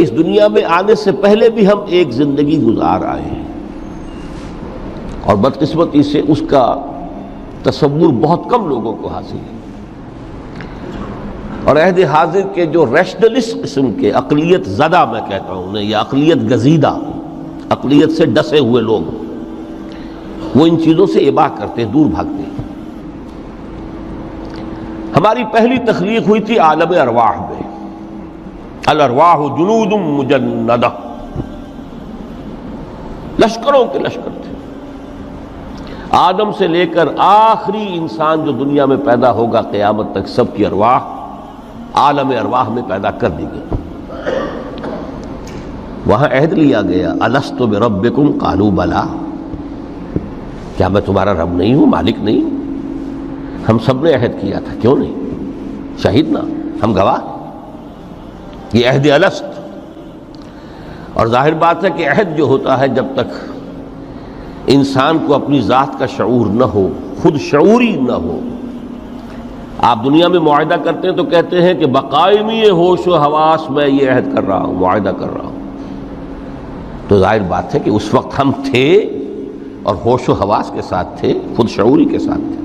اس دنیا میں آنے سے پہلے بھی ہم ایک زندگی گزار آئے ہیں، اور بدقسمتی سے اس کا تصور بہت کم لوگوں کو حاصل ہے، اور عہد حاضر کے جو ریشنلسٹ قسم کے عقلیت زدہ میں کہتا ہوں انہیں، یا عقلیت گزیدہ، عقلیت سے ڈسے ہوئے لوگ، وہ ان چیزوں سے اباع کرتے ہیں، دور بھاگتے ہیں۔ ہماری پہلی تخلیق ہوئی تھی عالم ارواح میں، الارواح جنود مجندہ، لشکروں کے لشکر تھے۔ آدم سے لے کر آخری انسان جو دنیا میں پیدا ہوگا قیامت تک، سب کی ارواح عالم ارواح میں پیدا کر دی گئی۔ وہاں عہد لیا گیا، الست بربکم قالوا بلی، کیا میں تمہارا رب نہیں ہوں، مالک نہیں ہوں؟ ہم سب نے عہد کیا تھا، کیوں نہیں؟ شہیدنا، ہم گواہ، یہ عہد الست۔ اور ظاہر بات ہے کہ عہد جو ہوتا ہے، جب تک انسان کو اپنی ذات کا شعور نہ ہو، خود شعوری نہ ہو، آپ دنیا میں معاہدہ کرتے ہیں تو کہتے ہیں کہ بقائمی ہوش و حواس میں یہ عہد کر رہا ہوں، معاہدہ کر رہا ہوں، تو ظاہر بات ہے کہ اس وقت ہم تھے اور ہوش و حواس کے ساتھ تھے، خود شعوری کے ساتھ تھے،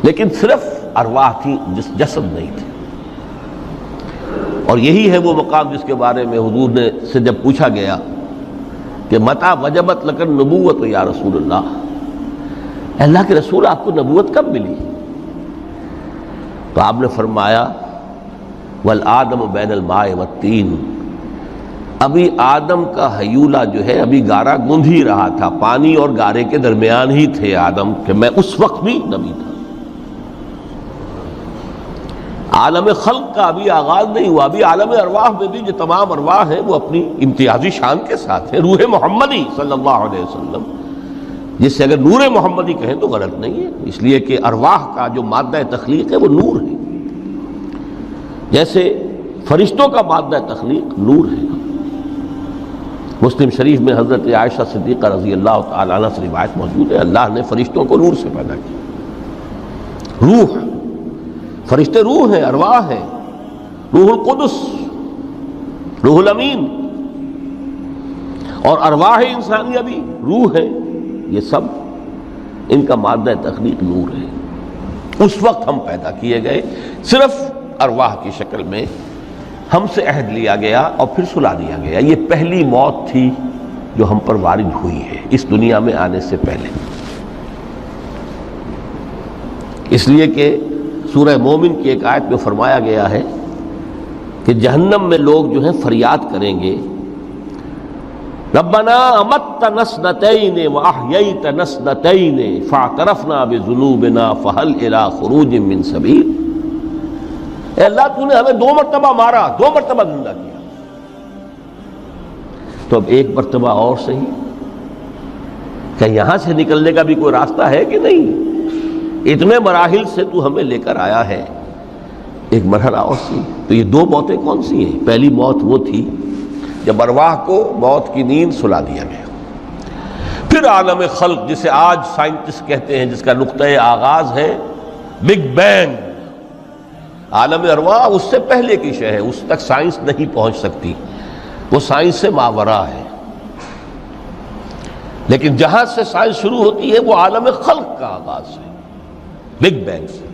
لیکن صرف ارواح تھی، جسد نہیں تھے۔ اور یہی ہے وہ مقام جس کے بارے میں حضور نے سے جب پوچھا گیا کہ متى وجبت لک النبوۃ یا رسول اللہ، اللہ کے رسول آپ کو نبوت کب ملی؟ تو آپ نے فرمایا والآدم بین الماء والطین، ابھی آدم کا حیولہ جو ہے ابھی گارا گوندھ ہی رہا تھا، پانی اور گارے کے درمیان ہی تھے آدم، کہ میں اس وقت بھی نبی تھا۔ عالم خلق کا ابھی آغاز نہیں ہوا، ابھی عالم ارواح میں بھی جو تمام ارواح ہیں وہ اپنی امتیازی شان کے ساتھ ہیں۔ روح محمدی صلی اللہ علیہ وسلم، جس سے اگر نور محمدی کہیں تو غلط نہیں ہے، اس لیے کہ ارواح کا جو مادہ تخلیق ہے وہ نور ہے، جیسے فرشتوں کا مادہ تخلیق نور ہے۔ مسلم شریف میں حضرت عائشہ صدیقہ رضی اللہ تعالیٰ عنہ سے روایت موجود ہے، اللہ نے فرشتوں کو نور سے پیدا کیا۔ روح، فرشتے روح ہیں، ارواح ہیں، روح القدس، روح الامین، اور ارواح انسانیہ بھی روح ہے، یہ سب ان کا مادہ تخلیق نور ہے۔ اس وقت ہم پیدا کیے گئے، صرف ارواح کی شکل میں ہم سے عہد لیا گیا اور پھر سلا دیا گیا۔ یہ پہلی موت تھی جو ہم پر وارد ہوئی ہے اس دنیا میں آنے سے پہلے، اس لیے کہ سورہ مومن کی ایک آیت میں فرمایا گیا ہے کہ جہنم میں لوگ جو ہیں فریاد کریں گے، ربنا امتنا اثنتین واحییتنا اثنتین فاعترفنا بذنوبنا فہل الی خروج من سبیل، اے اللہ تو نے ہمیں 2 مرتبہ مارا، 2 مرتبہ زندہ کیا، تو اب ایک مرتبہ اور صحیح، کہ یہاں سے نکلنے کا بھی کوئی راستہ ہے کہ نہیں؟ اتنے مراحل سے تو ہمیں لے کر آیا ہے، ایک مرحلہ اور سی۔ تو یہ 2 موتیں کون سی ہیں؟ پہلی موت وہ تھی جب ارواح کو موت کی نیند سلا دیا گیا۔ پھر عالم خلق، جسے آج سائنٹسٹ کہتے ہیں، جس کا نقطۂ آغاز ہے بگ بینگ، عالم ارواح اس سے پہلے کی شے ہے، اس تک سائنس نہیں پہنچ سکتی، وہ سائنس سے ماورا ہے، لیکن جہاں سے سائنس شروع ہوتی ہے وہ عالم خلق کا آغاز ہے، بگ بینگ سے۔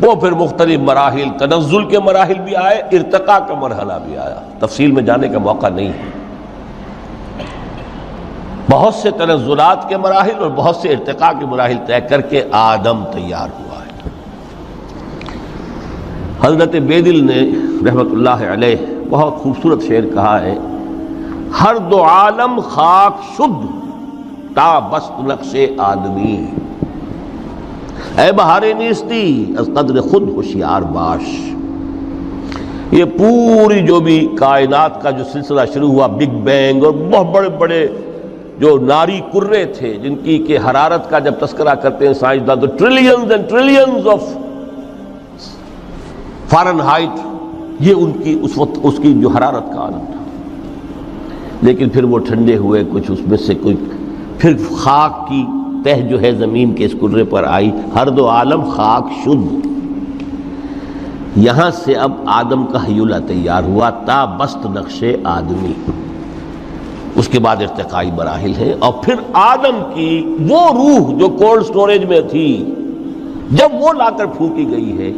وہ پھر مختلف مراحل، تنزل کے مراحل بھی آئے، ارتقاء کا مرحلہ بھی آیا، تفصیل میں جانے کا موقع نہیں ہے۔ بہت سے تنزلات کے مراحل اور بہت سے ارتقاء کے مراحل طے کر کے آدم تیار ہوا ہے۔ حضرت بیدل نے رحمت اللہ علیہ بہت خوبصورت شعر کہا ہے، ہر 2 عالم خاک شد تا بست نقش آدمی، اے بہار نیستی از قدر خود ہوشیار باش۔ یہ پوری جو بھی کائنات کا جو سلسلہ شروع ہوا، بگ بینگ، اور بہت بڑے بڑے جو ناری کرے تھے جن کی کہ حرارت کا جب تذکرہ کرتے ہیں سائنسدان تو trillions and trillions of foreign height, یہ ان کی اس وقت اس کی جو حرارت کا عالم تھا، لیکن پھر وہ ٹھنڈے ہوئے، کچھ اس میں سے کوئی، پھر خاک کی تہ جو ہے زمین کے اس کرے پر آئی، ہر 2 عالم خاک شد، یہاں سے اب آدم کا حیولہ تیار ہوا تا بست نقش آدمی، اس کے بعد ارتقائی مراحل ہیں، اور پھر آدم کی وہ روح جو کولڈ سٹوریج میں تھی جب وہ لا کر پھونکی گئی ہے،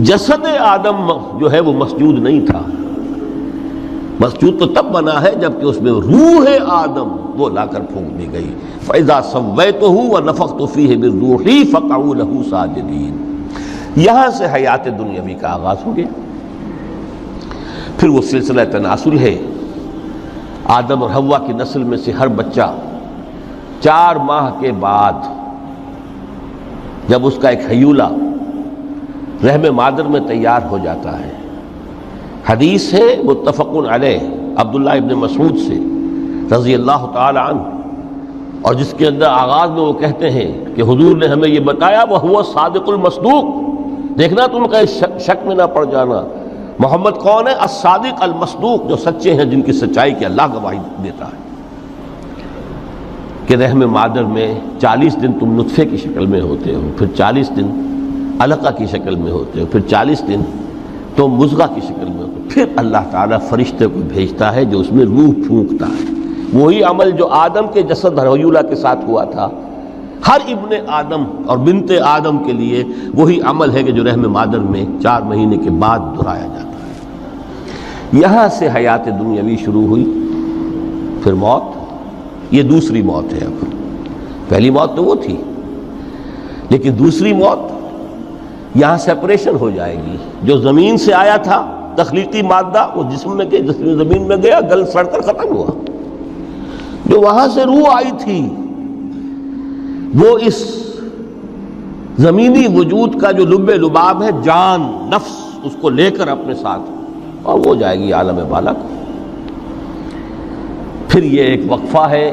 جسد آدم جو ہے وہ مسجود نہیں تھا، مسجود تو تب بنا ہے جبکہ اس میں روح آدم وہ لا کر پھونک دی گئی۔ فَإِذَا سَوَّيْتُهُ وَنَفَخْتُ فِيهِ مِن رُوحِي فَقَعُوا لَهُ سَاجِدِينَ۔ یہاں سے حیات دنیاوی کا آغاز ہو گیا۔ پھر وہ سلسلہ تناسل ہے، آدم اور حوا کی نسل میں سے ہر بچہ 4 ماہ کے بعد جب اس کا ایک حیولہ رحم مادر میں تیار ہو جاتا ہے، حدیث ہے متفق علیہ عبداللہ ابن مسعود سے رضی اللہ تعالی عنہ، اور جس کے اندر آغاز میں وہ کہتے ہیں کہ حضور نے ہمیں یہ بتایا وَهُوَ الصادق المصدوق، دیکھنا تم کہیں شک میں نہ پڑ جانا، محمد کون ہے؟ الصادق المصدوق، جو سچے ہیں، جن کی سچائی کی اللہ گواہی دیتا ہے، کہ رحم مادر میں 40 دن تم نطفے کی شکل میں ہوتے ہو، پھر 40 دن علقہ کی شکل میں ہوتے ہو، پھر 40 دن تو مضغہ کی شکل میں ہوتے، پھر اللہ تعالیٰ فرشتے کو بھیجتا ہے جو اس میں روح پھونکتا ہے۔ وہی عمل جو آدم کے جسد حیولہ کے ساتھ ہوا تھا، ہر ابن آدم اور بنت آدم کے لیے وہی عمل ہے کہ جو رحم مادر میں 4 مہینے کے بعد دہرایا جاتا ہے۔ یہاں سے حیات دنیاوی شروع ہوئی، پھر موت، یہ دوسری موت ہے۔ اب پہلی موت تو وہ تھی، لیکن دوسری موت یہاں سیپریشن ہو جائے گی۔ جو زمین سے آیا تھا تخلیقی مادہ، وہ جسم میں گیا، جسم زمین میں گیا، گل سڑ کر ختم ہوا۔ جو وہاں سے روح آئی تھی وہ اس زمینی وجود کا جو لب لباب ہے، جان، نفس، اس کو لے کر اپنے ساتھ، اور وہ جائے گی عالم بالا کو۔ پھر یہ ایک وقفہ ہے،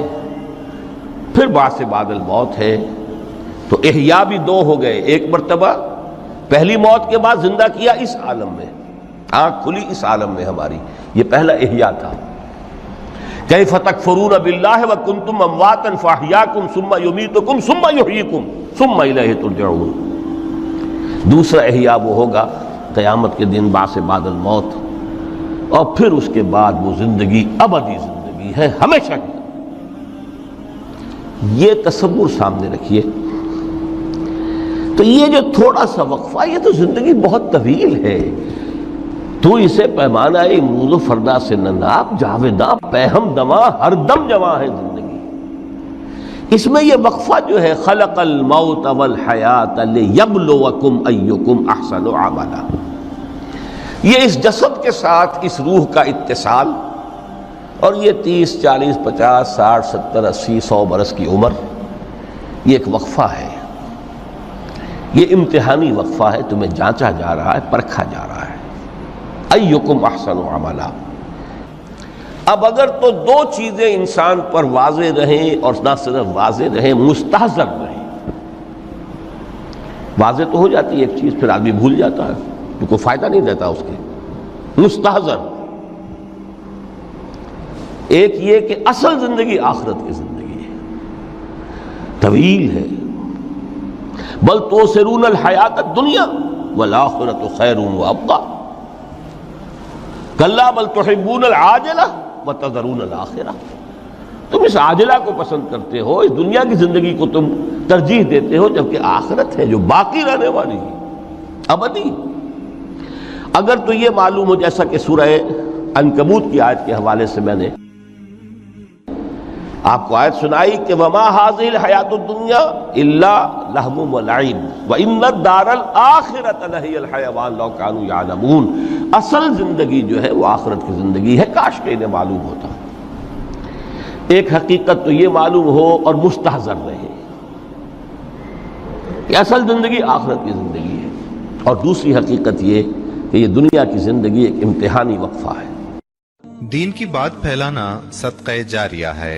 پھر بعد سے بعد الموت ہے۔ تو احیا بھی 2 ہو گئے، ایک مرتبہ پہلی موت کے بعد زندہ کیا اس عالم میں، آنکھ کھلی اس عالم میں ہماری، یہ پہلا احیا تھا۔ کیف تکفرون باللہ وکنتم امواتا فاحیاکم ثم یمیتکم ثم یحییکم ثم الیہ ترجعون۔ دوسرا احیا وہ ہوگا قیامت کے دن، بعد بعد الموت، اور پھر اس کے بعد وہ زندگی ابدی زندگی ہے، ہمیشہ کی۔ یہ تصور سامنے رکھیے۔ تو یہ جو تھوڑا سا وقفہ، یہ تو زندگی بہت طویل ہے، تو اسے پیمانہ امروز و فردا سے نناب، جاویداں پہم دماں، ہر دم جواں ہے زندگی۔ اس میں یہ وقفہ جو ہے، خلق الموت والحیات لیبلوکم ایکم احسن عملا، یہ اس جسد کے ساتھ اس روح کا اتصال، اور یہ 30 40 50 60 70 80 100 برس کی عمر، یہ ایک وقفہ ہے، یہ امتحانی وقفہ ہے، تمہیں جانچا جا رہا ہے، پرکھا جا رہا ہے۔ ایکم احسن عملا۔ اب اگر تو 2 چیزیں انسان پر واضح رہیں، اور نہ صرف واضح رہیں، مستحضر رہیں۔ واضح تو ہو جاتی ہے ایک چیز، پھر آدمی بھول جاتا ہے، تو کوئی فائدہ نہیں دیتا اس کے۔ مستحضر ایک یہ کہ اصل زندگی آخرت کی زندگی ہے، طویل ہے۔ بل توثرون الحیات الدنیا والآخرۃ خیر وابقیٰ، کلا بل تحبون العاجلہ وتذرون الآخرہ، تم اس عاجلہ کو پسند کرتے ہو، اس دنیا کی زندگی کو تم ترجیح دیتے ہو، جبکہ آخرت ہے جو باقی رہنے والی ہے، ابدی۔ اگر تو یہ معلوم ہو، جیسا کہ سورہ عنکبوت کی آیت کے حوالے سے میں نے آپ کو آیت سنائی کہ وما هذه الحیات الدنیا الا لہو ولعب وان الدار الاخرۃ لہی الحیوان لو کانوا یعلمون، اصل زندگی جو ہے وہ آخرت کی زندگی ہے، کاش کہ انہیں معلوم ہوتا۔ ایک حقیقت تو یہ معلوم ہو اور مستحضر رہے کہ اصل زندگی آخرت کی زندگی ہے، اور دوسری حقیقت یہ کہ یہ دنیا کی زندگی ایک امتحانی وقفہ ہے۔ دین کی بات پھیلانا صدقہ جاریہ ہے۔